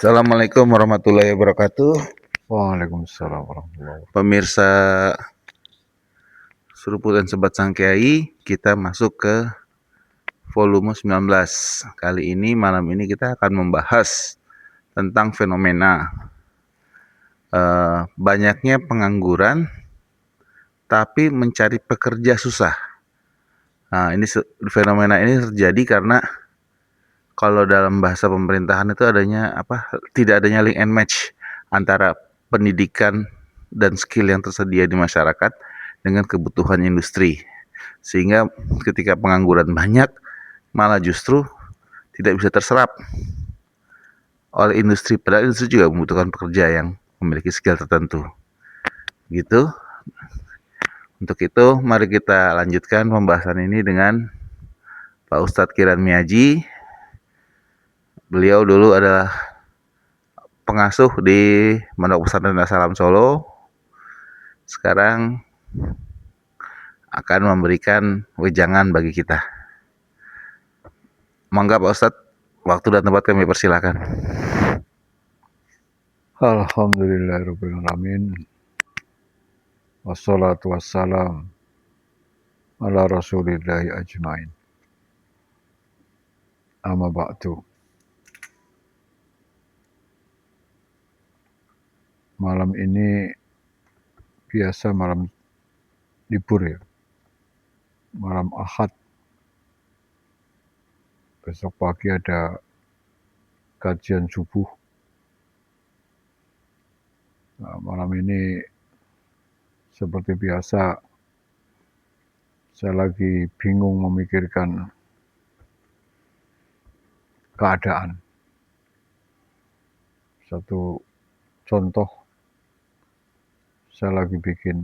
Assalamualaikum warahmatullahi wabarakatuh. Waalaikumsalam warahmatullahi wabarakatuh. Pemirsa Seruput dan Sobat Sangkiai, kita masuk ke volume 19. Kali ini, malam ini kita akan membahas tentang fenomena banyaknya pengangguran, tapi mencari pekerja susah. Nah, fenomena ini terjadi karena kalau dalam bahasa pemerintahan itu tidak adanya link and match antara pendidikan dan skill yang tersedia di masyarakat dengan kebutuhan industri. Sehingga ketika pengangguran banyak, malah justru tidak bisa terserap oleh industri. Padahal industri juga membutuhkan pekerja yang memiliki skill tertentu. Gitu. Untuk itu, mari kita lanjutkan pembahasan ini dengan Pak Ustadz Kiran Miaji. Beliau dulu adalah pengasuh di Pondok Pesantren Darussalam Solo. Sekarang akan memberikan wejangan bagi kita. Mangga Pak Ustadz, waktu dan tempat kami persilakan. Alhamdulillahirrahmanirrahim. Wassalatu wassalam ala rasulillahi ajmain. Amma ba'du. Malam ini biasa malam libur ya. Malam Ahad. Besok pagi ada kajian subuh. Nah, malam ini seperti biasa saya lagi bingung memikirkan keadaan. Satu contoh, saya lagi bikin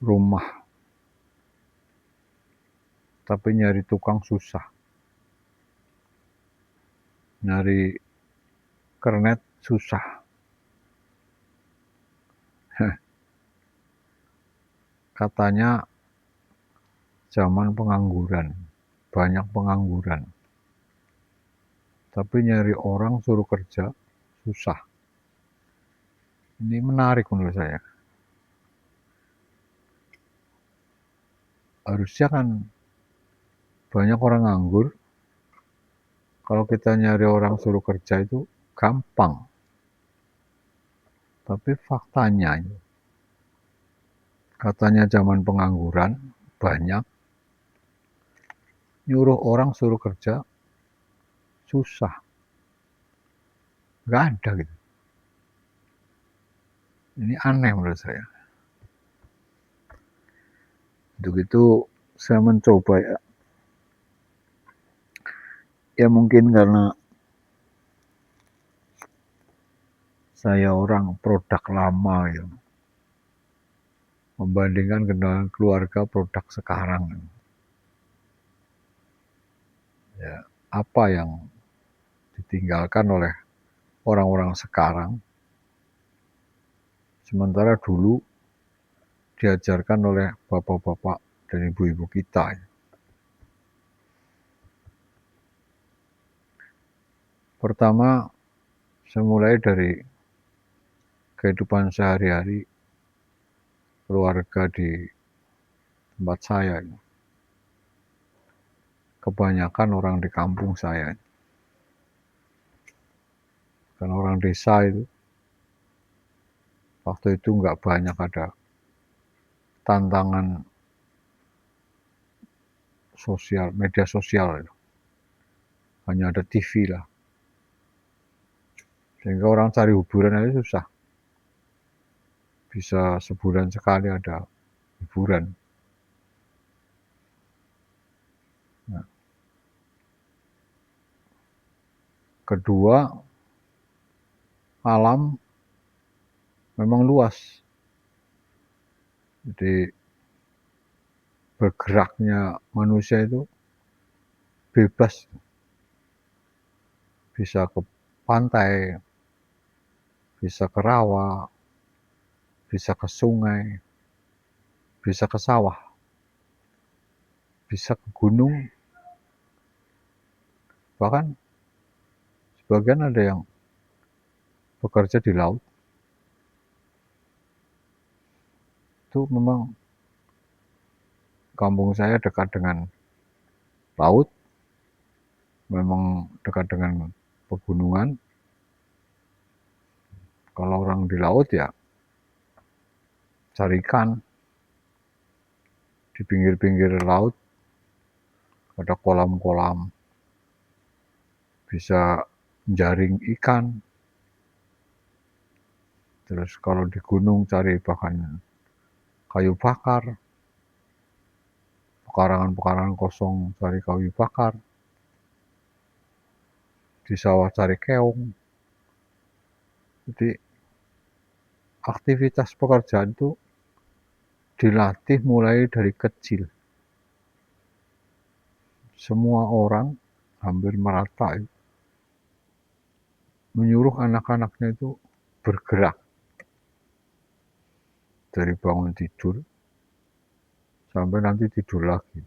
rumah, tapi nyari tukang susah. Nyari kernet susah. Katanya zaman pengangguran, banyak pengangguran. Tapi nyari orang suruh kerja susah. Ini menarik menurut saya. Harusnya kan banyak orang nganggur. Kalau kita nyari orang suruh kerja itu gampang. Tapi faktanya, katanya zaman pengangguran banyak, nyuruh orang suruh kerja susah. Nggak ada gitu. Ini aneh menurut saya. Untuk itu saya mencoba ya. Ya mungkin karena saya orang produk lama ya. Membandingkan dengan keluarga produk sekarang. Ya, apa yang ditinggalkan oleh orang-orang sekarang, sementara dulu diajarkan oleh bapak-bapak dan ibu-ibu kita. Pertama, saya mulai dari kehidupan sehari-hari keluarga di tempat saya. Kebanyakan orang di kampung saya. Karena orang desa itu, waktu itu nggak banyak ada tantangan sosial, media sosial itu. Hanya ada TV lah. Sehingga orang cari hiburan aja susah. Bisa sebulan sekali ada hiburan. Nah. Kedua, alam memang luas. Jadi bergeraknya manusia itu bebas. Bisa ke pantai, bisa ke rawa, bisa ke sungai, bisa ke sawah, bisa ke gunung, bahkan sebagian ada yang bekerja di laut. Itu memang kampung saya dekat dengan laut, memang dekat dengan pegunungan. Kalau orang di laut ya cari ikan. Di pinggir-pinggir laut ada kolam-kolam, bisa jaring ikan. Terus kalau di gunung cari bahkan kayu bakar, pekarangan-pekarangan kosong cari kayu bakar, di sawah cari keong. Jadi aktivitas pekerjaan itu dilatih mulai dari kecil. Semua orang hampir merata menyuruh anak-anaknya itu bergerak. Dari bangun tidur sampai nanti tidur lagi.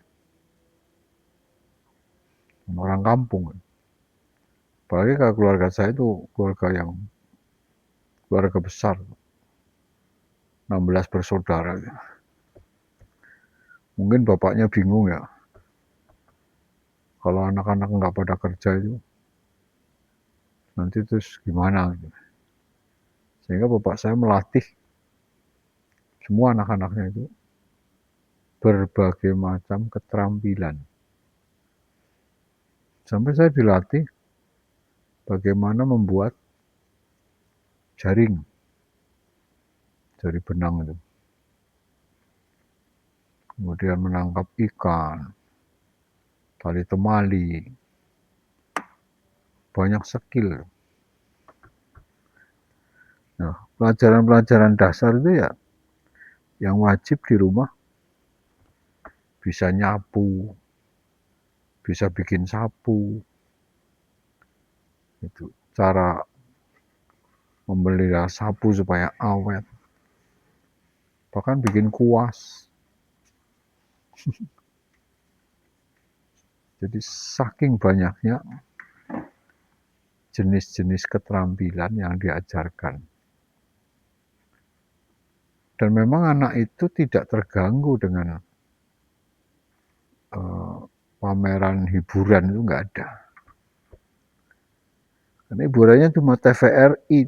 Orang kampung. Apalagi kalau keluarga saya itu keluarga besar. 16 bersaudara. Mungkin bapaknya bingung ya. Kalau anak-anak nggak pada kerja itu, nanti terus gimana? Sehingga bapak saya melatih semua anak-anaknya itu berbagai macam keterampilan. Sampai saya dilatih bagaimana membuat jaring dari benang itu. Kemudian menangkap ikan, tali temali, banyak skill. Nah, pelajaran-pelajaran dasar itu ya yang wajib di rumah, bisa nyapu, bisa bikin sapu, itu cara memelihara sapu supaya awet, bahkan bikin kuas. Jadi saking banyaknya jenis-jenis keterampilan yang diajarkan. Dan memang anak itu tidak terganggu dengan pameran hiburan, itu nggak ada. Karena hiburannya cuma TVRI.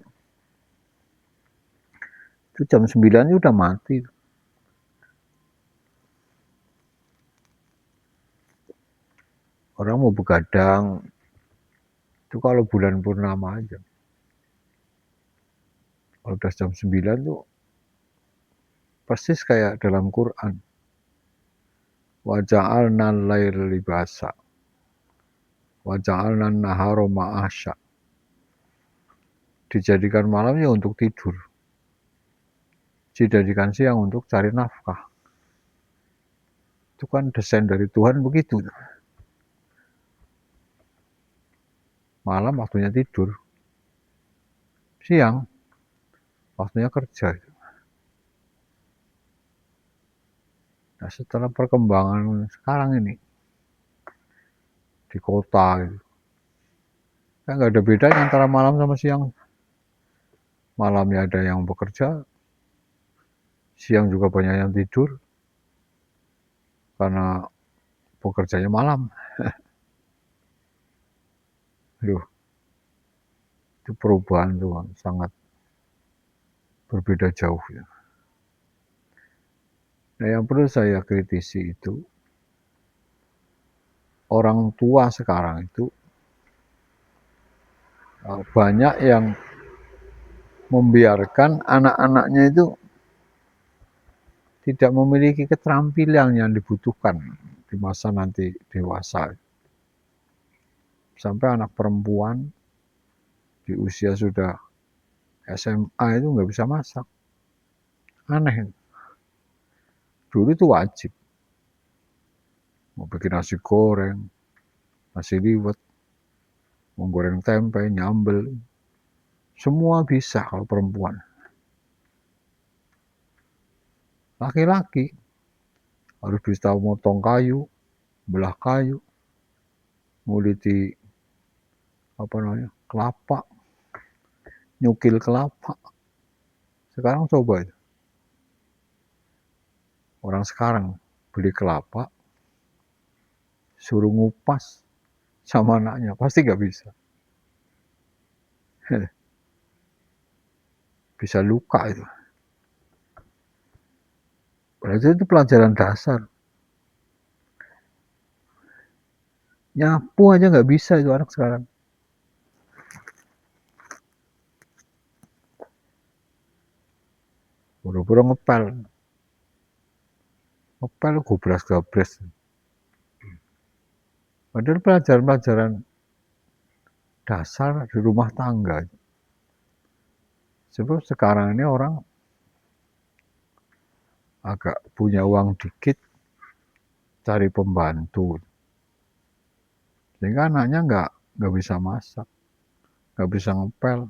Itu jam 9 itu udah mati. Orang mau begadang, itu kalau bulan purnama aja. Kalau udah jam 9 tuh persis kayak dalam Quran. Wa ja'alna al-laila libasa wa ja'alna an-nahara ma'asya. Dijadikan malamnya untuk tidur. Dijadikan siang untuk cari nafkah. Itu kan desain dari Tuhan begitu. Malam waktunya tidur. Siang waktunya kerja. Nah, setelah perkembangan sekarang ini di kota gitu, kan nggak ada bedanya antara malam sama siang. Malamnya ada yang bekerja, siang juga banyak yang tidur karena pekerjaannya malam. Aduh, itu perubahan tuh sangat berbeda jauh ya. Nah, yang perlu saya kritisi itu orang tua sekarang itu banyak yang membiarkan anak-anaknya itu tidak memiliki keterampilan yang dibutuhkan di masa nanti dewasa. Sampai anak perempuan di usia sudah SMA itu nggak bisa masak. Aneh. Dulu itu wajib. Mau bikin nasi goreng, nasi liwet, mau goreng tempe, nyambel. Semua bisa kalau perempuan. Laki-laki harus bisa motong kayu, belah kayu, nguliti kelapa, nyukil kelapa. Sekarang coba itu. Orang sekarang beli kelapa, suruh ngupas sama anaknya, pasti nggak bisa. Bisa luka itu. Berarti itu pelajaran dasar. Nyapu aja nggak bisa itu anak sekarang. Buru-buru ngepel. Ngepel gobras-gabres. Padahal pelajaran-pelajaran dasar di rumah tangga. Sebab sekarang ini orang agak punya uang dikit, cari pembantu. Sehingga anaknya nggak bisa masak, nggak bisa ngepel,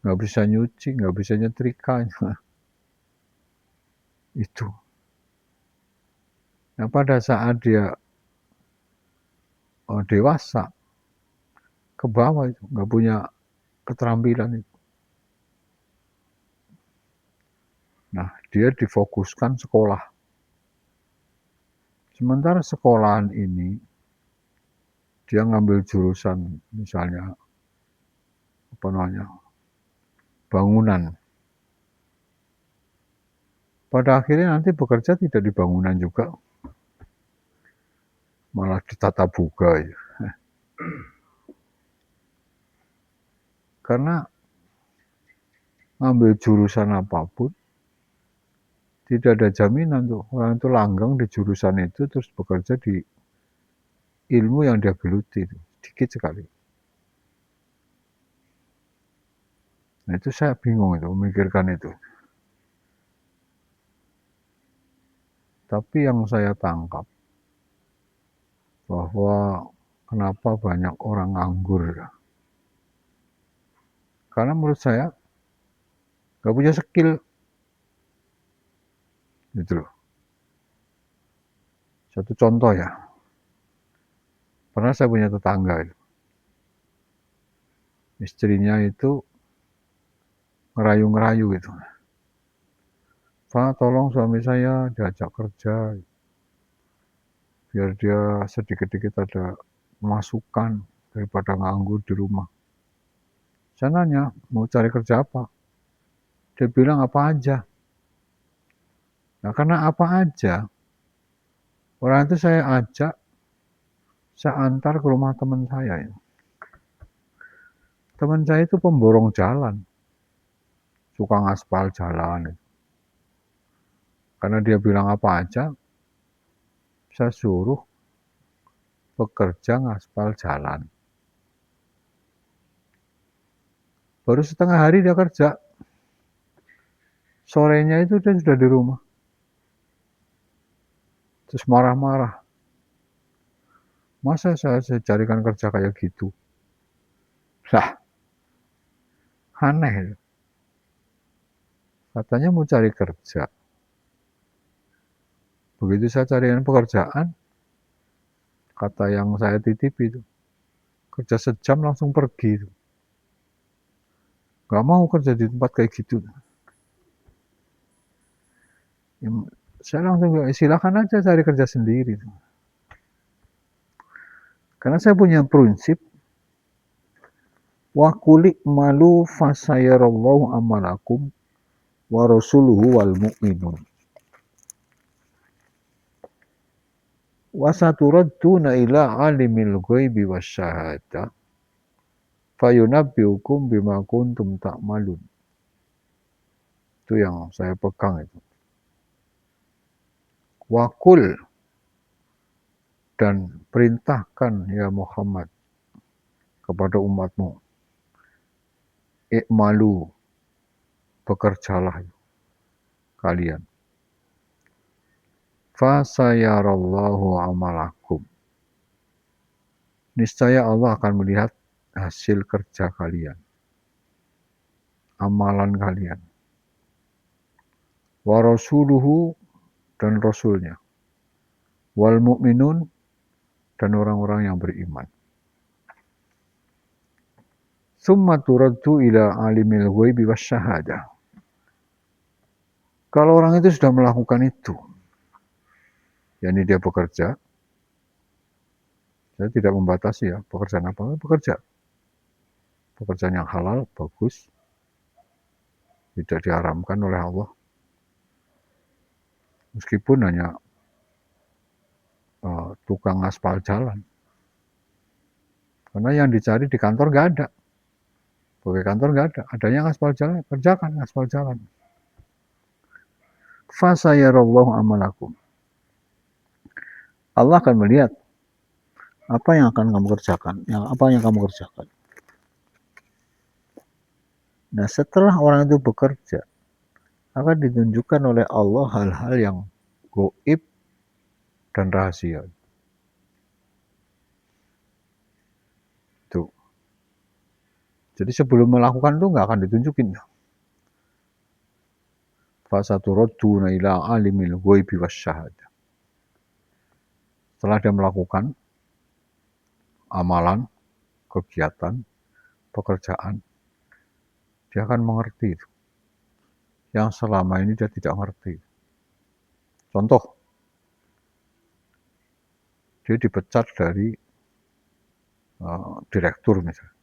nggak bisa nyuci, nggak bisa nyetrika. Itu. Nah, pada saat dia dewasa, ke bawah itu, nggak punya keterampilan itu. Nah, dia difokuskan sekolah. Sementara sekolahan ini, dia ngambil jurusan misalnya, bangunan. Pada akhirnya nanti bekerja tidak di bangunan juga, malah di tata boga ya. Karena ngambil jurusan apapun, tidak ada jaminan tuh orang itu langgeng di jurusan itu terus bekerja di ilmu yang dia geluti itu, sedikit sekali. Nah itu saya bingung itu, memikirkan itu. Tapi yang saya tangkap bahwa kenapa banyak orang nganggur ya. Karena menurut saya nggak punya skill, gitu loh. Satu contoh ya, pernah saya punya tetangga, istrinya itu ngerayu-ngerayu gitu. Pak, tolong suami saya diajak kerja, biar dia sedikit-sedikit ada masukan daripada nganggur di rumah. Saya nanya, mau cari kerja apa? Dia bilang apa aja. Nah karena apa aja, orang itu saya ajak, saya antar ke rumah teman saya. Teman saya itu pemborong jalan, suka ngaspal jalan. Karena dia bilang apa aja, saya suruh bekerja ngaspal jalan. Baru setengah hari dia kerja, sorenya itu dia sudah di rumah. Terus marah-marah. Masa saya carikan kerja kayak gitu? Lah, aneh. Katanya mau cari kerja. Begitu saya carikan pekerjaan, kata yang saya titip itu, kerja sejam langsung pergi. Gak mau kerja di tempat kayak gitu. Ya, saya langsung bilang, silakan aja cari kerja sendiri. Karena saya punya prinsip, wa kulik malu fasayarallahu amalakum wa rasuluhu wal mu'minun. Wa saturadduna ila alimil ghaibi wasyahadah fayunabbiukum bima kuntum ta'malun. Itu yang saya pegang itu. Wakul, dan perintahkan ya Muhammad kepada umatmu, ikmalu, bekerjalah kalian. Fasayarallahu amalakum. Niscaya Allah akan melihat hasil kerja kalian, amalan kalian. Wa rasuluhu, dan rasulnya. Wal mu'minun, dan orang-orang yang beriman. Summa turaddu ila alimil ghaibi wasyahadah. Kalau orang itu sudah melakukan itu, yakni dia bekerja, saya tidak membatasi ya, pekerjaan apa, bekerja. Pekerjaan yang halal, bagus, tidak diharamkan oleh Allah. Meskipun hanya tukang aspal jalan. Karena yang dicari di kantor nggak ada. Pegawai kantor nggak ada. Adanya aspal jalan, kerjakan aspal jalan. Fasayarallahu amalakum. Allah akan melihat apa yang akan kamu kerjakan, apa yang kamu kerjakan. Nah, setelah orang itu bekerja, akan ditunjukkan oleh Allah hal-hal yang gaib dan rahasia. Tuh. Jadi sebelum melakukan itu nggak akan ditunjukin. Fasaturaduna ila alimil ghaibi wasyahadah. Setelah dia melakukan amalan, kegiatan, pekerjaan, dia akan mengerti itu. Yang selama ini dia tidak mengerti. Contoh, dia dipecat dari direktur misalnya.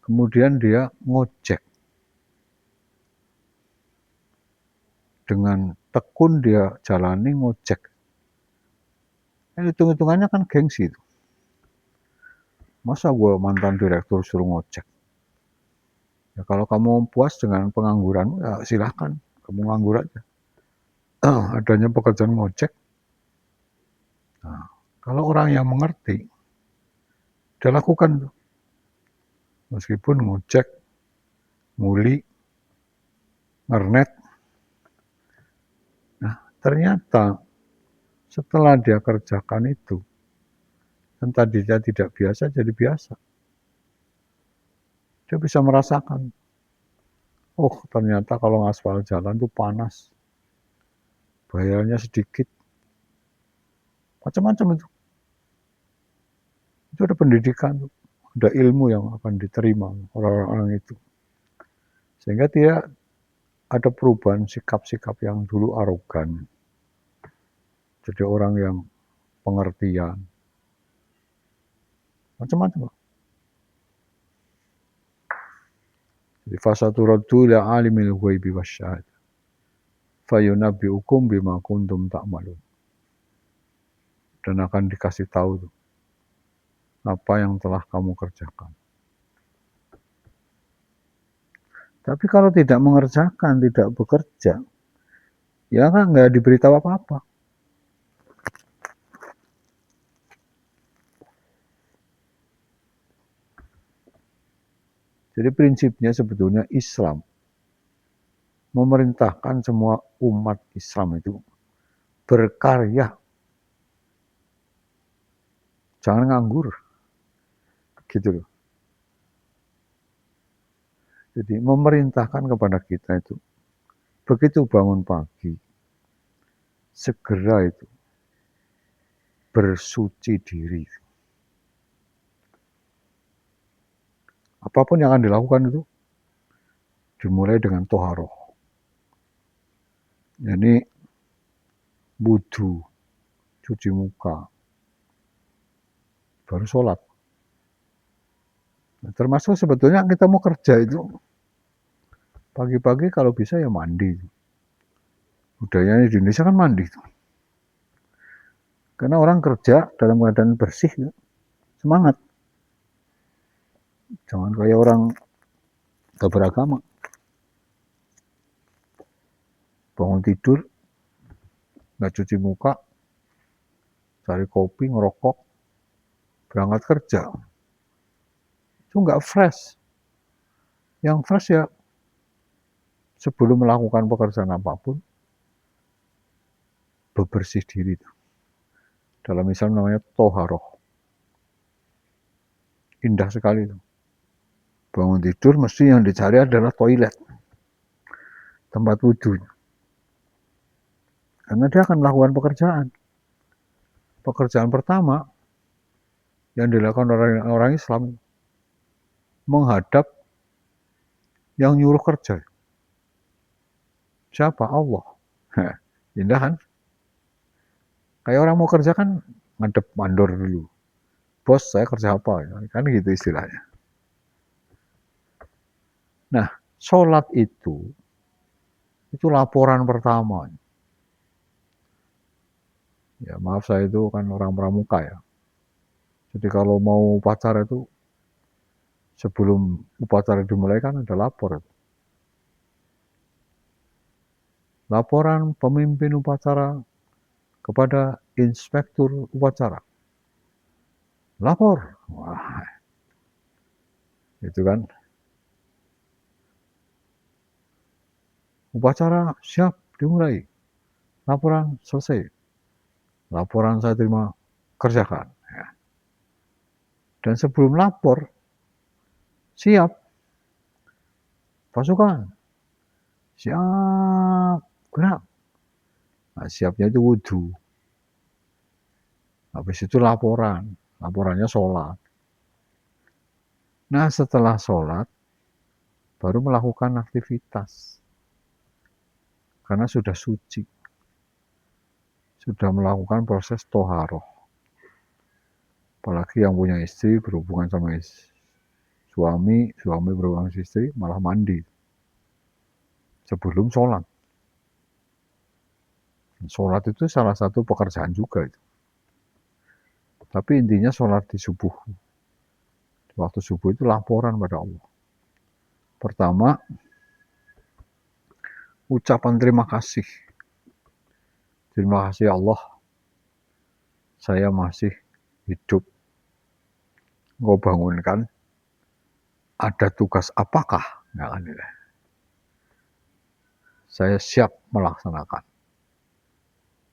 Kemudian dia ngojek. Dengan tekun dia jalani ngojek. Hitung-hitungannya kan gengsi itu. Masa gue mantan direktur suruh ngojek? Ya kalau kamu puas dengan pengangguran, ya silahkan. Kamu nganggur aja. Adanya pekerjaan ngojek. Nah, kalau orang yang mengerti, dia lakukan. Meskipun ngojek, nguli, ngernet. Nah, ternyata setelah dia kerjakan itu, dan tadinya tidak biasa jadi biasa. Dia bisa merasakan, oh ternyata kalau ngaspal jalan itu panas, bayarnya sedikit, macam-macam itu. Itu ada pendidikan, ada ilmu yang akan diterima orang-orang itu. Sehingga dia ada perubahan sikap-sikap yang dulu arogan. Jadi orang yang pengertian, macam-macam. Jadi fasaturaddu ila alimil ghaibi wasyahadah. Fayunabbi'ukum bima kuntum ta'malun. Dan akan dikasih tahu tuh, apa yang telah kamu kerjakan. Tapi kalau tidak mengerjakan, tidak bekerja, ya kan nggak diberitahu apa-apa. Jadi prinsipnya sebetulnya Islam memerintahkan semua umat Islam itu berkarya. Jangan nganggur. Gitu loh. Jadi memerintahkan kepada kita itu, begitu bangun pagi, segera itu bersuci diri. Apapun yang akan dilakukan itu dimulai dengan toharoh. Jadi wudu, cuci muka, baru sholat. Nah, termasuk sebetulnya kita mau kerja itu pagi-pagi kalau bisa ya mandi. Budayanya di Indonesia kan mandi. Karena orang kerja dalam keadaan bersih, semangat. Jangan kayak orang gak beragama. Bangun tidur, gak cuci muka, cari kopi, ngerokok, berangkat kerja. Itu gak fresh. Yang fresh ya sebelum melakukan pekerjaan apapun, bebersih diri. Dalam Islam namanya toharoh. Indah sekali itu. Bangun tidur mesti yang dicari adalah toilet. Tempat wudhu. Karena dia akan melakukan pekerjaan. Pekerjaan pertama yang dilakukan orang Islam menghadap yang nyuruh kerja. Siapa? Allah. Indah kan? Kayak orang mau kerja kan ngadep mandor dulu. Bos, saya kerja apa? Kan gitu istilahnya. Nah, sholat itu laporan pertama. Ya maaf, saya itu kan orang pramuka ya. Jadi kalau mau upacara itu, sebelum upacara dimulai kan ada lapor. Laporan pemimpin upacara kepada inspektur upacara. Lapor. Wah, itu kan. Upacara siap dimulai. Laporan selesai. Laporan saya terima, kerjakan. Ya. Dan sebelum lapor, siap. Pasukan. Siap. Gerak. Nah, siapnya itu wudhu. Habis itu laporan. Laporannya sholat. Nah, setelah sholat, baru melakukan aktivitas. Karena sudah suci. Sudah melakukan proses toharoh. Apalagi yang punya istri berhubungan sama suami berhubungan sama istri malah mandi sebelum sholat. Sholat itu salah satu pekerjaan juga itu. Tapi intinya sholat di subuh. Waktu subuh itu laporan pada Allah. Pertama, ucapan terima kasih. Terima kasih Allah, saya masih hidup. Engkau bangunkan, ada tugas apakah? Nah, saya siap melaksanakan.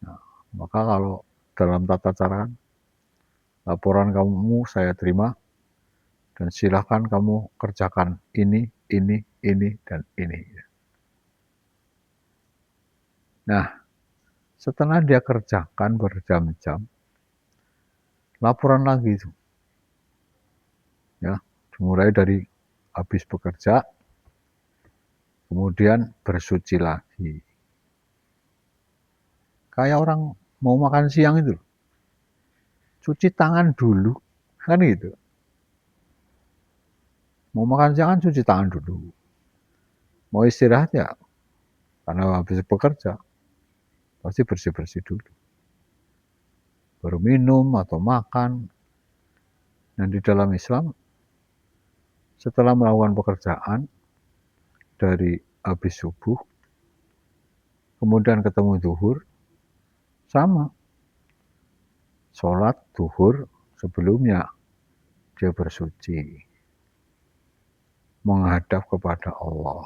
Nah, maka kalau dalam tata cara, laporan kamu saya terima, dan silakan kamu kerjakan ini, dan ini. Nah, setelah dia kerjakan berjam-jam, laporan lagi itu. Ya, dimulai dari habis bekerja, kemudian bersuci lagi. Kayak orang mau makan siang itu. Cuci tangan dulu, kan gitu. Mau makan siang kan cuci tangan dulu. Mau istirahat ya, karena habis bekerja, pasti bersih-bersih dulu. Baru minum atau makan. Dan di dalam Islam, setelah melakukan pekerjaan, dari habis subuh, kemudian ketemu zuhur, sama. Sholat zuhur sebelumnya, dia bersuci. Menghadap kepada Allah.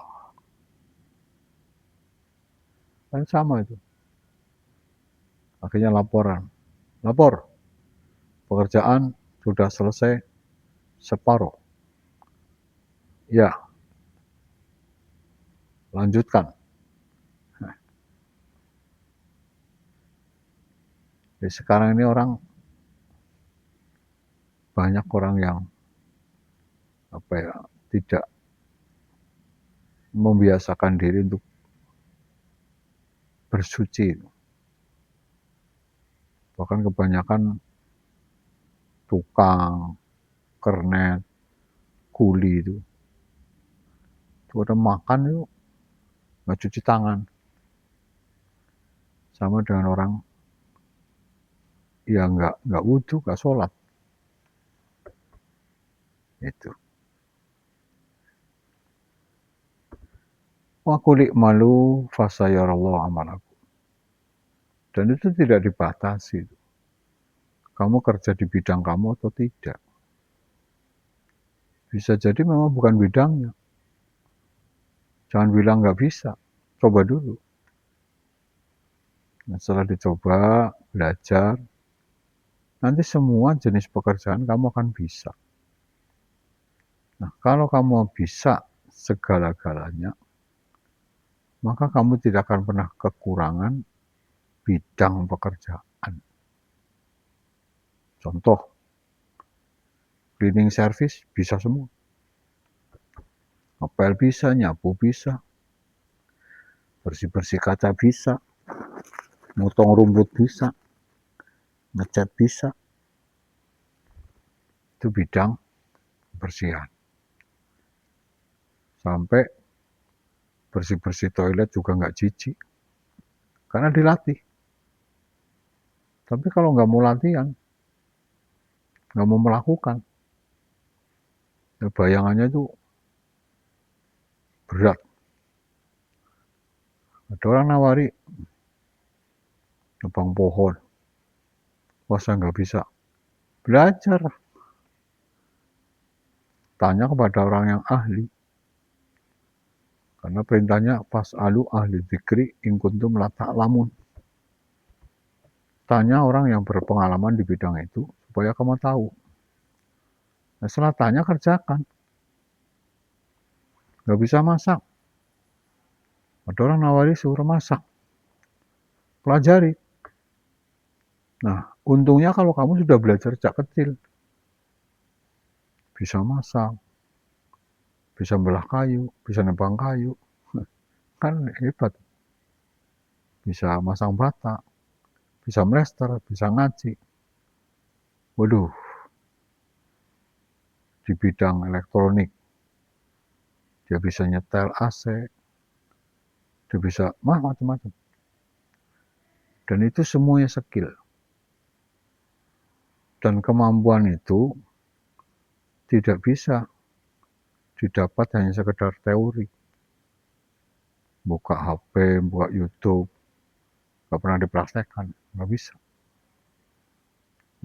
Kan sama itu. Akhirnya laporan. Lapor. Pekerjaan sudah selesai separuh. Ya. Lanjutkan. Jadi sekarang ini banyak orang yang tidak membiasakan diri untuk bersuci. Bahkan kebanyakan tukang, kernet, kuli itu ada makan itu nggak cuci tangan. Sama dengan orang yang nggak wudhu, nggak sholat. Itu. Wa qul i'malu fasayarallahu amalakum. Dan itu tidak dibatasi. Kamu kerja di bidang kamu atau tidak. Bisa jadi memang bukan bidangnya. Jangan bilang nggak bisa. Coba dulu. Nah, setelah dicoba, belajar, nanti semua jenis pekerjaan kamu akan bisa. Nah, kalau kamu bisa segala-galanya, maka kamu tidak akan pernah kekurangan bidang pekerjaan. Contoh, cleaning service bisa semua. ngepel bisa, nyapu bisa, bersih-bersih kaca bisa, motong rumput bisa, ngecat bisa. Itu bidang kebersihan. Sampai bersih-bersih toilet juga nggak jijik, karena dilatih. Tapi kalau nggak mau latihan, nggak mau melakukan, ya bayangannya itu berat. Ada orang nawari nebang pohon, wah saya nggak bisa. Belajar, tanya kepada orang yang ahli. Karena perintahnya fas'alu ahli dzikri in kuntum la ta'lamun. Tanya orang yang berpengalaman di bidang itu supaya kamu tahu. Nah, setelah tanya kerjakan. Nggak bisa masak. Ada orang nawari suruh masak. Pelajari. Nah, untungnya kalau kamu sudah belajar sejak kecil. Bisa masak, bisa belah kayu, bisa nebang kayu. Kan hebat. Bisa masang bata, bisa mlester, bisa ngaji. Waduh, di bidang elektronik. Dia bisa nyetel AC, dia bisa macam-macam. Dan itu semuanya skill. Dan kemampuan itu tidak bisa didapat hanya sekedar teori. Buka HP, buka YouTube, nggak pernah dipraktekkan, nggak bisa.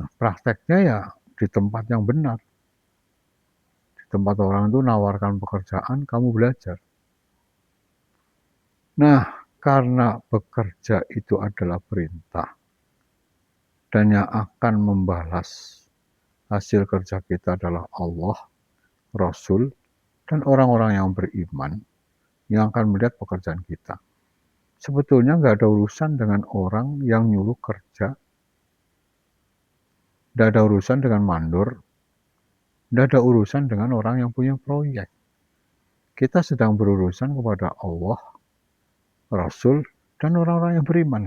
Nah, prakteknya ya di tempat yang benar. Di tempat orang itu nawarkan pekerjaan, kamu belajar. Nah, karena bekerja itu adalah perintah, dan yang akan membalas hasil kerja kita adalah Allah, Rasul, dan orang-orang yang beriman yang akan melihat pekerjaan kita. Sebetulnya nggak ada urusan dengan orang yang nyuruh kerja, nggak ada urusan dengan mandor, nggak ada urusan dengan orang yang punya proyek. Kita sedang berurusan kepada Allah, Rasul, dan orang-orang yang beriman.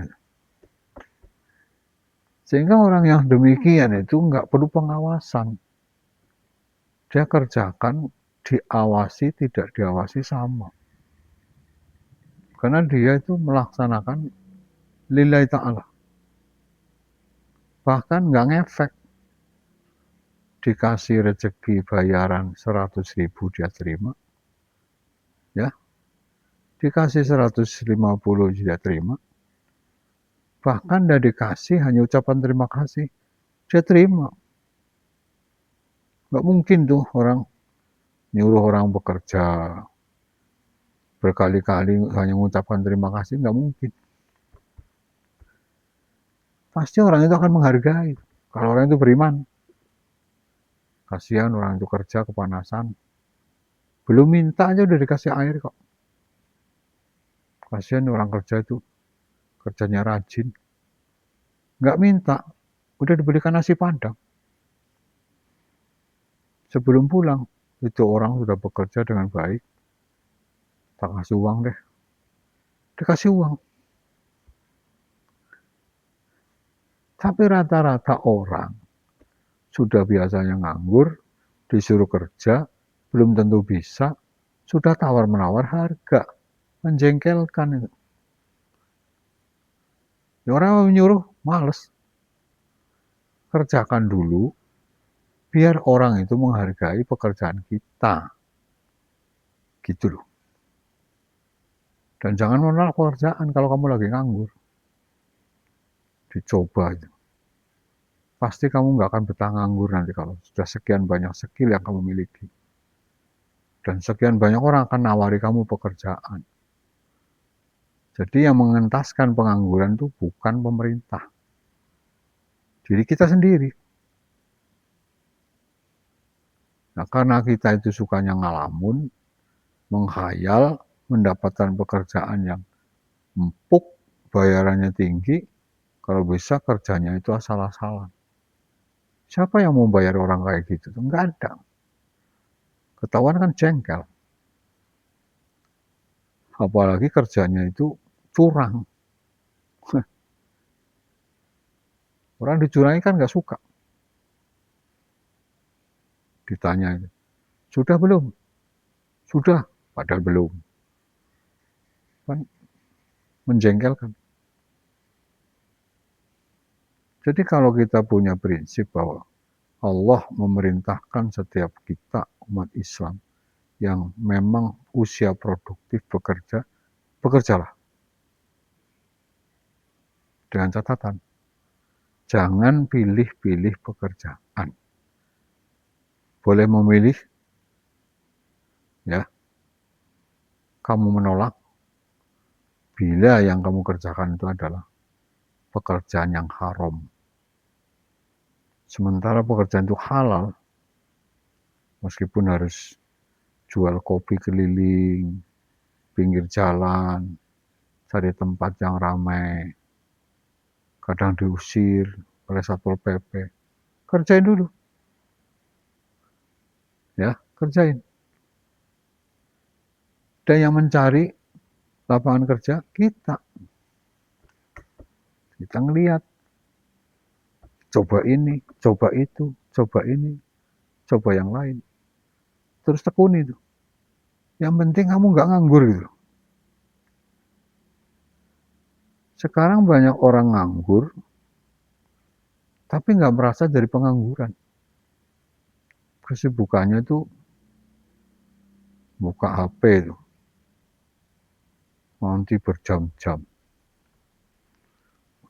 Sehingga orang yang demikian itu nggak perlu pengawasan. Dia kerjakan, diawasi, tidak diawasi sama. Karena dia itu melaksanakan lillahi ta'ala. Bahkan nggak ngefek. Dikasih rezeki bayaran 100.000 dia terima. Ya. Dikasih 150 dia terima. Bahkan udah dikasih hanya ucapan terima kasih. Dia terima. Nggak mungkin tuh orang nyuruh orang bekerja berkali-kali hanya mengucapkan terima kasih, nggak mungkin. Pasti orang itu akan menghargai. Kalau orang itu beriman. Kasihan orang itu kerja kepanasan. Belum minta aja udah dikasih air kok. Kasihan orang kerja itu kerjanya rajin. Nggak minta, udah diberikan nasi padang. Sebelum pulang, itu orang sudah bekerja dengan baik. Tak kasih uang deh. Dikasih uang. Tapi rata-rata orang sudah biasanya nganggur, disuruh kerja, belum tentu bisa, sudah tawar-menawar harga, menjengkelkan itu. Ya orang menyuruh, males. Kerjakan dulu, biar orang itu menghargai pekerjaan kita. Gitu loh. Dan jangan menolak pekerjaan kalau kamu lagi nganggur. Dicoba aja. Pasti kamu nggak akan betah nganggur nanti kalau sudah sekian banyak skill yang kamu miliki. Dan sekian banyak orang akan nawari kamu pekerjaan. Jadi yang mengentaskan pengangguran itu bukan pemerintah. Diri kita sendiri. Nah, karena kita itu sukanya ngalamun, menghayal, mendapatkan pekerjaan yang empuk, bayarannya tinggi, kalau bisa kerjanya itu asal-asalan. Siapa yang mau bayar orang kayak gitu? Enggak ada. Ketahuan kan jengkel. apalagi kerjanya itu curang. Orang dicurangi kan nggak suka. Ditanya, sudah belum? Sudah, padahal belum. Kan menjengkelkan. Jadi kalau kita punya prinsip bahwa Allah memerintahkan setiap kita umat Islam yang memang usia produktif bekerja, bekerjalah. Dengan catatan, jangan pilih-pilih pekerjaan. Boleh memilih, ya, kamu menolak bila yang kamu kerjakan itu adalah pekerjaan yang haram. Sementara pekerjaan itu halal, meskipun harus jual kopi keliling, pinggir jalan, cari tempat yang ramai, kadang diusir oleh Satpol PP, kerjain dulu. Ya, kerjain. Dan yang mencari lapangan kerja kita ngelihat, coba ini, coba itu, coba ini, coba yang lain, terus tekuni itu. Yang penting kamu nggak nganggur gitu. Sekarang banyak orang nganggur, tapi nggak merasa dari pengangguran. Kesibukannya itu buka HP itu, nanti berjam-jam.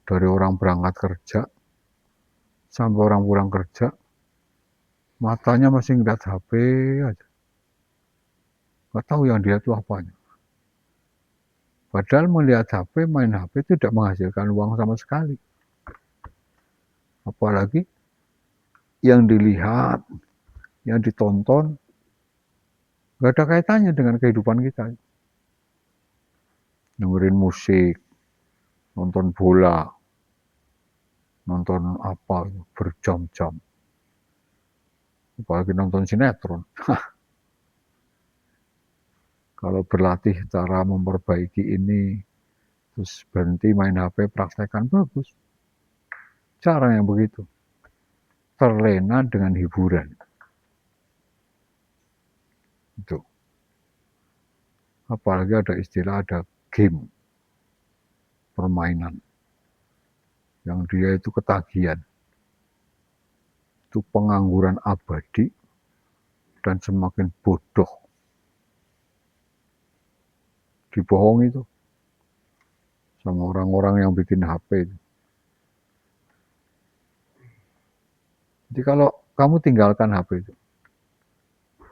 Dari orang berangkat kerja sampai orang pulang kerja, matanya masih ngeliat HP aja. Nggak tahu yang dia itu apanya. Padahal melihat HP, main HP itu tidak menghasilkan uang sama sekali. Apalagi yang dilihat, yang ditonton, nggak ada kaitannya dengan kehidupan kita. Dengerin musik, nonton bola, nonton apa, berjam-jam. Apalagi nonton sinetron. Kalau berlatih cara memperbaiki ini, terus berhenti main HP, praktekkan, bagus. Cara yang begitu. Terlena dengan hiburan. Itu. Apalagi ada istilah, ada game. Permainan. Yang dia itu ketagihan. Itu pengangguran abadi dan semakin bodoh. Dibohong itu sama orang-orang yang bikin HP itu. Jadi kalau kamu tinggalkan HP itu,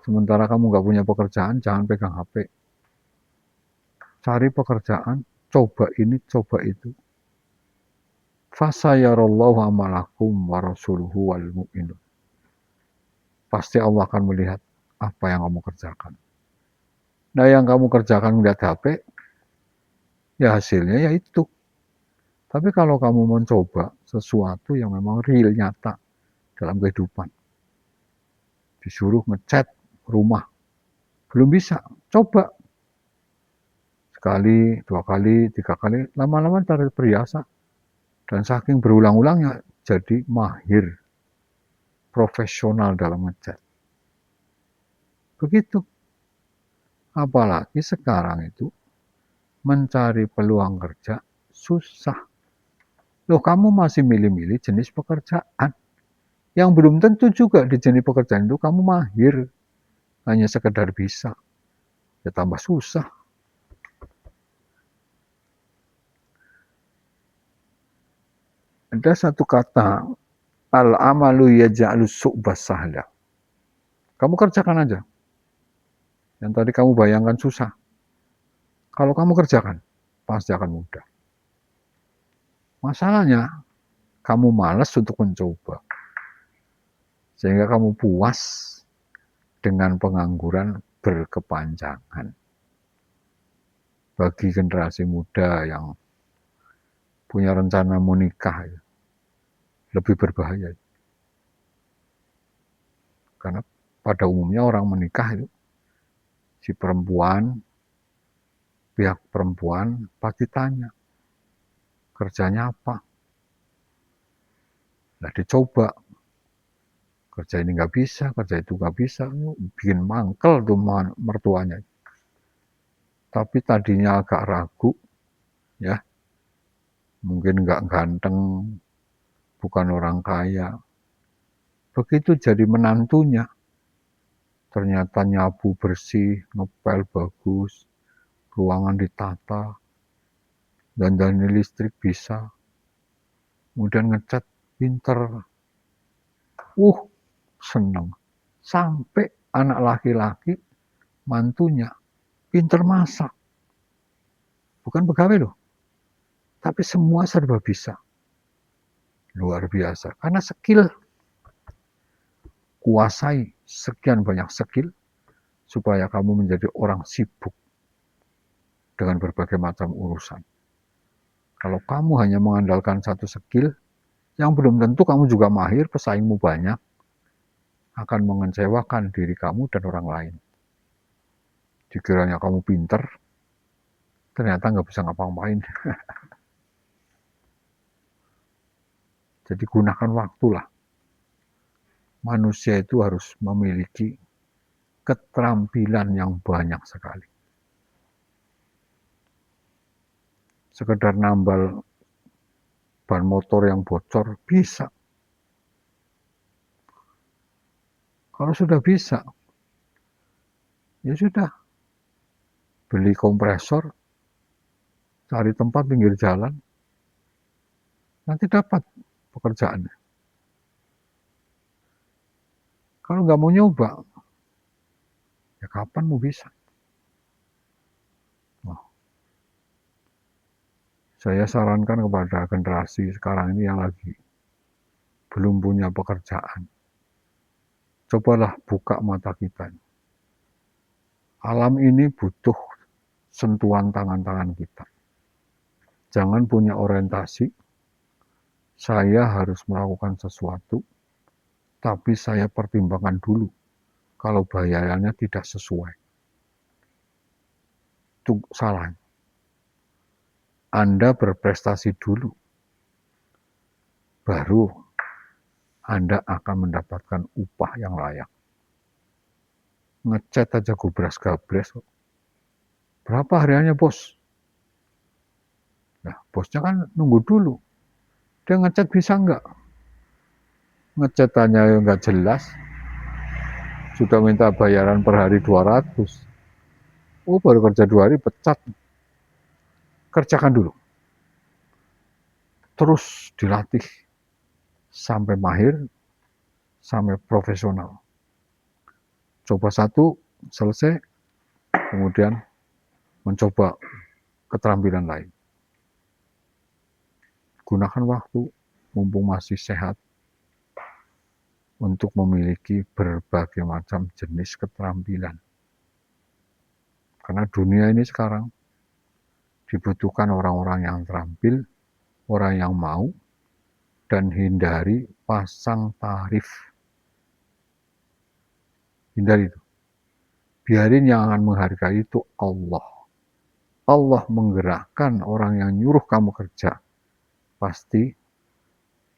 sementara kamu nggak punya pekerjaan, jangan pegang HP. Cari pekerjaan, coba ini, coba itu. Fasayarallahu amalakum wa rasuluhu wal mu'minun. Pasti Allah akan melihat apa yang kamu kerjakan. Nah, yang kamu kerjakan melihat HP, ya hasilnya ya itu. Tapi kalau kamu mencoba sesuatu yang memang real, nyata dalam kehidupan, disuruh ngecat rumah, belum bisa, coba. Sekali, 2 kali, 3 kali, lama-lama terbiasa. Dan saking berulang-ulangnya, jadi mahir, profesional dalam ngecat. Begitu. Apalagi sekarang itu, mencari peluang kerja susah. Loh, kamu masih milih-milih jenis pekerjaan. Yang belum tentu juga di jenis pekerjaan itu kamu mahir. Hanya sekedar bisa. Ya tambah susah. Ada satu kata, al-amalu yaj'alus su'bas sahla. Kamu kerjakan aja. Yang tadi kamu bayangkan susah. Kalau kamu kerjakan, pasti akan mudah. Masalahnya, kamu malas untuk mencoba. Sehingga kamu puas dengan pengangguran berkepanjangan. Bagi generasi muda yang punya rencana menikah, lebih berbahaya. Karena pada umumnya orang menikah itu, si perempuan pihak perempuan pasti tanya, kerjanya apa? Nah dicoba, kerja ini nggak bisa, kerja itu nggak bisa, bikin mangkel tuh mertuanya. Tapi tadinya agak ragu, ya, mungkin nggak ganteng, bukan orang kaya. Begitu jadi menantunya, ternyata nyabu bersih, ngepel bagus, ruangan ditata, dandani listrik bisa, kemudian ngecat pinter. Seneng. Sampai anak laki-laki, mantunya, pinter masak. Bukan pegawai loh, tapi semua serba bisa. Luar biasa. Karena skill, kuasai sekian banyak skill, supaya kamu menjadi orang sibuk dengan berbagai macam urusan. Kalau kamu hanya mengandalkan satu skill, yang belum tentu kamu juga mahir, pesaingmu banyak, akan mengecewakan diri kamu dan orang lain. Dikiranya kamu pinter, ternyata nggak bisa ngapa-ngapain. Jadi gunakan waktulah. Manusia itu harus memiliki keterampilan yang banyak sekali. Sekedar nambal ban motor yang bocor, bisa. Kalau sudah bisa, ya sudah. Beli kompresor, cari tempat pinggir jalan, nanti dapat pekerjaannya. Kalau nggak mau nyoba, ya kapan mau bisa? Nah, saya sarankan kepada generasi sekarang ini yang lagi belum punya pekerjaan, cobalah buka mata kita. Alam ini butuh sentuhan tangan-tangan kita. Jangan punya orientasi, saya harus melakukan sesuatu, tapi saya pertimbangkan dulu kalau bayarannya tidak sesuai. Itu salah. Anda berprestasi dulu, baru Anda akan mendapatkan upah yang layak. Ngecat aja gubras-gabres. Berapa hariannya bos? Nah, bosnya kan nunggu dulu. Dia ngecat bisa nggak? Ngecatannya nggak jelas. Sudah minta bayaran per hari 200. Oh, baru kerja 2 hari pecat. Kerjakan dulu. Terus dilatih sampai mahir, sampai profesional. Coba satu, selesai, kemudian mencoba keterampilan lain. Gunakan waktu, mumpung masih sehat, untuk memiliki berbagai macam jenis keterampilan. Karena dunia ini sekarang dibutuhkan orang-orang yang terampil, orang yang mau, dan hindari pasang tarif. Hindari itu. Biarin yang akan menghargai itu Allah. Allah menggerakkan orang yang nyuruh kamu kerja. Pasti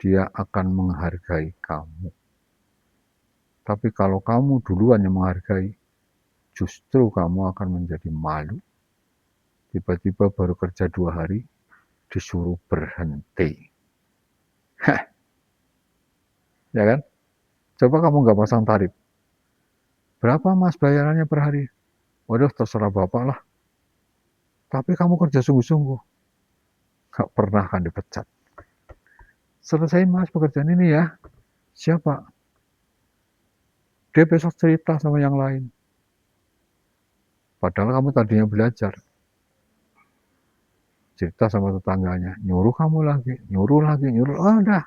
dia akan menghargai kamu. Tapi kalau kamu duluan yang menghargai, justru kamu akan menjadi malu. Tiba-tiba baru kerja 2 hari, disuruh berhenti. Ya kan? Coba kamu nggak pasang tarif. Berapa mas bayarannya per hari? Waduh, terserah bapak lah. Tapi kamu kerja sungguh-sungguh. Gak pernah akan dipecat. Selesai mas pekerjaan ini ya. Siapa? Dia besok cerita sama yang lain. Padahal kamu tadinya belajar. Cerita sama tetangganya. Nyuruh kamu lagi. Nyuruh lagi. Nyuruh. Oh, udah.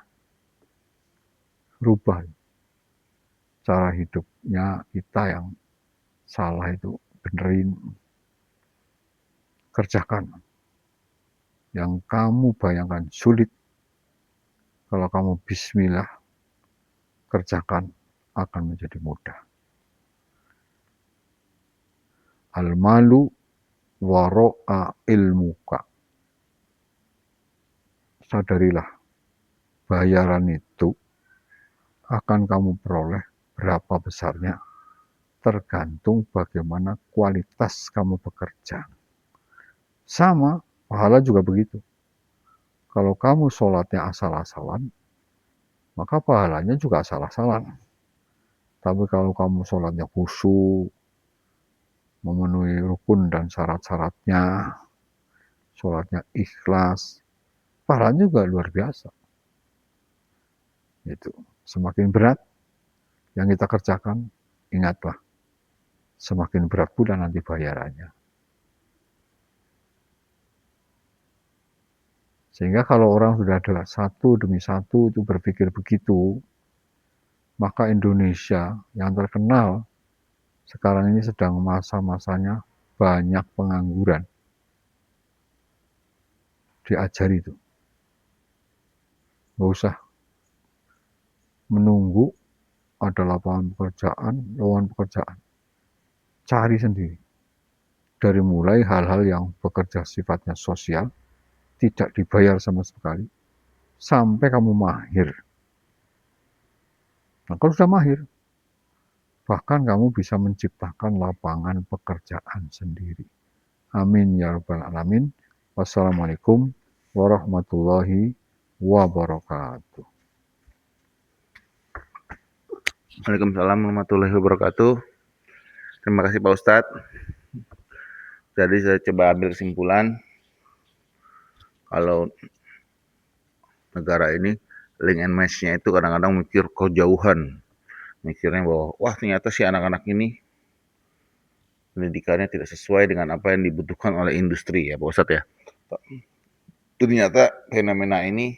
Rubah. Cara hidupnya kita yang salah itu. Benerin. Kerjakan. Yang kamu bayangkan sulit. Kalau kamu bismillah, kerjakan, akan menjadi mudah. Al-malu wara'a ilmuka. Sadarilah, bayaran itu akan kamu peroleh berapa besarnya, tergantung bagaimana kualitas kamu bekerja. Sama, pahala juga begitu. Kalau kamu sholatnya asal-asalan, maka pahalanya juga asal-asalan. Tapi kalau kamu sholatnya khusyuk, memenuhi rukun dan syarat-syaratnya, sholatnya ikhlas, pahalanya juga luar biasa. Itu semakin berat yang kita kerjakan, ingatlah, semakin berat pula nanti bayarannya. Sehingga kalau orang sudah ada satu demi satu itu berpikir begitu, maka Indonesia yang terkenal sekarang ini sedang masa-masanya banyak pengangguran. Diajari itu. Nggak usah menunggu ada lapangan pekerjaan, lowongan pekerjaan. Cari sendiri. Dari mulai hal-hal yang bekerja sifatnya sosial, tidak dibayar sama sekali, sampai kamu mahir. Nah, kalau sudah mahir, bahkan kamu bisa menciptakan lapangan pekerjaan sendiri. Amin ya rabbal alamin. Wassalamualaikum warahmatullahi wabarakatuh. Waalaikumsalam warahmatullahi wabarakatuh. Terima kasih Pak Ustadz. Jadi saya coba ambil kesimpulan kalau negara ini link and match-nya itu kadang-kadang mikir kejauhan. Mikirnya bahwa wah ternyata si anak-anak ini pendidikannya tidak sesuai dengan apa yang dibutuhkan oleh industri ya Pak Ustadz ya. Ternyata fenomena ini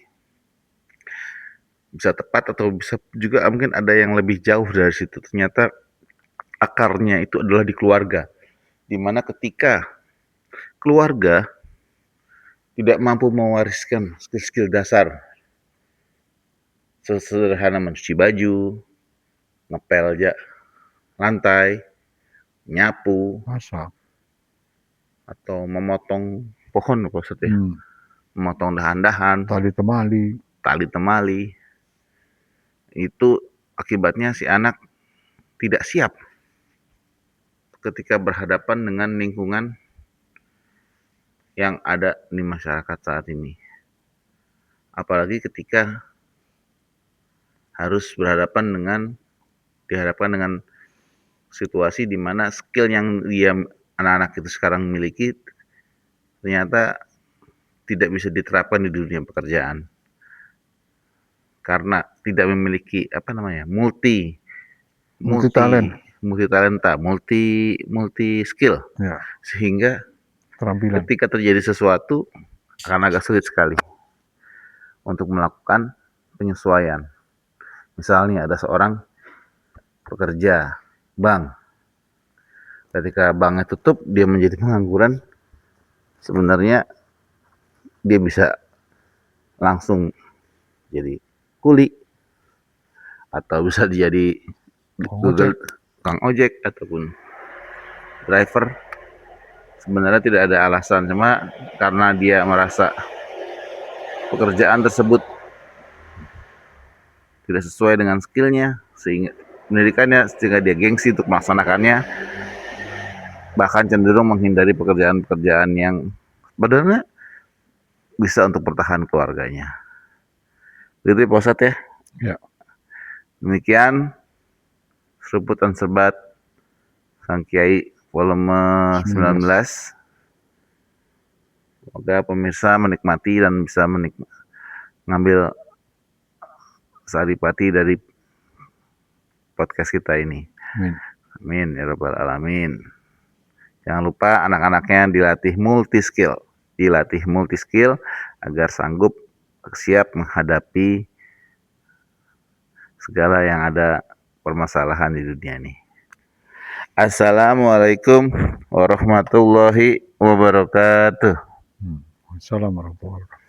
bisa tepat atau bisa juga mungkin ada yang lebih jauh dari situ. Ternyata akarnya itu adalah di keluarga. Dimana ketika keluarga tidak mampu mewariskan skill-skill dasar sesederhana mencuci baju, ngepel lantai, nyapu, Masak. atau memotong pohon Pak Ustadz ya. Memotong dahan-dahan, Tali temali. Itu akibatnya si anak tidak siap ketika berhadapan dengan lingkungan yang ada di masyarakat saat ini. Apalagi ketika harus dihadapkan dengan situasi di mana skill yang anak-anak itu sekarang miliki ternyata tidak bisa diterapkan di dunia pekerjaan karena tidak memiliki multi talenta, multi skill ya, sehingga keterampilan. Ketika terjadi sesuatu akan agak sulit sekali untuk melakukan penyesuaian. Misalnya ada seorang pekerja bank, ketika banknya tutup dia menjadi pengangguran, sebenarnya dia bisa langsung jadi kuli atau bisa jadi tukang ojek ataupun driver. Sebenarnya tidak ada alasan, cuma karena dia merasa pekerjaan tersebut tidak sesuai dengan skillnya sehingga pendidikannya, sehingga dia gengsi untuk melaksanakannya, bahkan cenderung menghindari pekerjaan-pekerjaan yang sebenarnya bisa untuk bertahan keluarganya. Gitu Pak Ustadz ya. Ya. Demikian seruput dan serbat Sang Kiai volume 19. Semoga pemirsa menikmati dan bisa ngambil saripati dari podcast kita ini. Amin. Amin ya rabbal alamin. Jangan lupa anak-anaknya dilatih multi skill agar sanggup siap menghadapi segala yang ada permasalahan di dunia ini. Assalamualaikum warahmatullahi wabarakatuh. Assalamualaikum warahmatullahi wabarakatuh.